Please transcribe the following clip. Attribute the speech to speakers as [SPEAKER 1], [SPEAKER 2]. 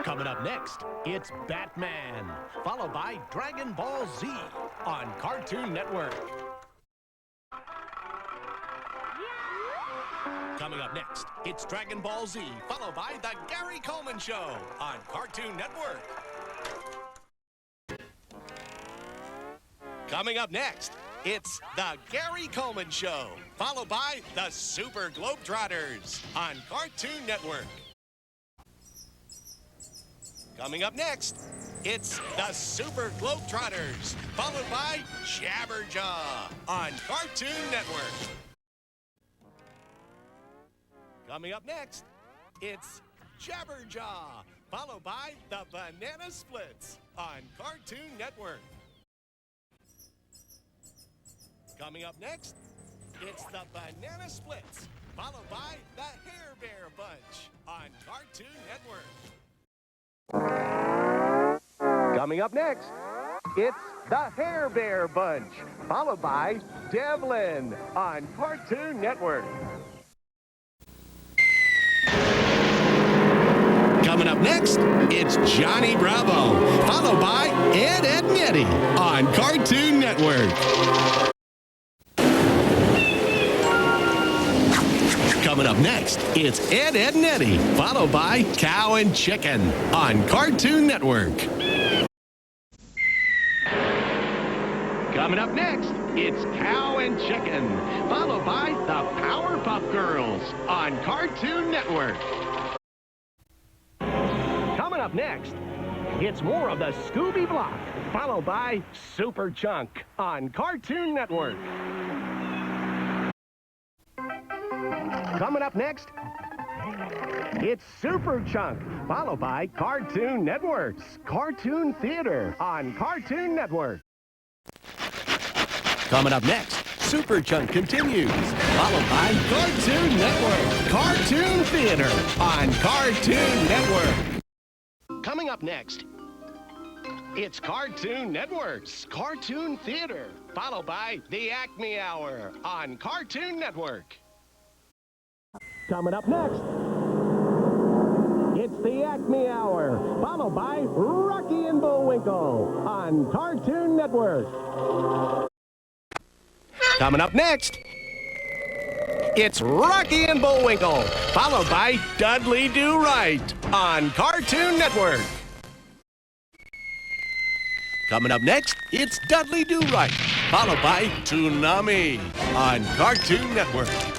[SPEAKER 1] Coming up next, it's Batman, followed by Dragon Ball Z on Cartoon Network. Coming up next, it's Dragon Ball Z, followed by The Gary Coleman Show on Cartoon Network. Coming up next, it's The Gary Coleman Show, followed by The Super Globetrotters on Cartoon Network. Coming up next, it's The Super Globetrotters, followed by Jabberjaw on Cartoon Network. Coming up next, it's Jabberjaw, followed by The Banana Splits on Cartoon Network. Coming up next, it's The Banana Splits, followed by The Hair Bear Bunch on Cartoon Network. Coming up next, it's The Hair Bear Bunch, followed by Devlin on Cartoon Network. Coming up next, it's Johnny Bravo, followed by Ed, Edd n Eddy on Cartoon Network. Coming up next, it's Ed, Edd n Eddy, followed by Cow and Chicken on Cartoon Network. Coming up next, it's Cow and Chicken, followed by the Powerpuff Girls on Cartoon Network. Coming up next, it's more of the Scooby Block, followed by Super Chunk on Cartoon Network. Coming up next, it's Super Chunk, followed by Cartoon Network's Cartoon Theater on Cartoon Network. Coming up next, Super Chunk continues, followed by Cartoon Network, Cartoon Theater on Cartoon Network. Coming up next, it's Cartoon Network's Cartoon Theater, followed by the Acme Hour on Cartoon Network. Coming up next, it's the Acme Hour, followed by Rocky and Bullwinkle on Cartoon Network. Coming up next, it's Rocky and Bullwinkle, followed by Dudley Do Right on Cartoon Network. Coming up next, it's Dudley Do Right, followed by Toonami on Cartoon Network.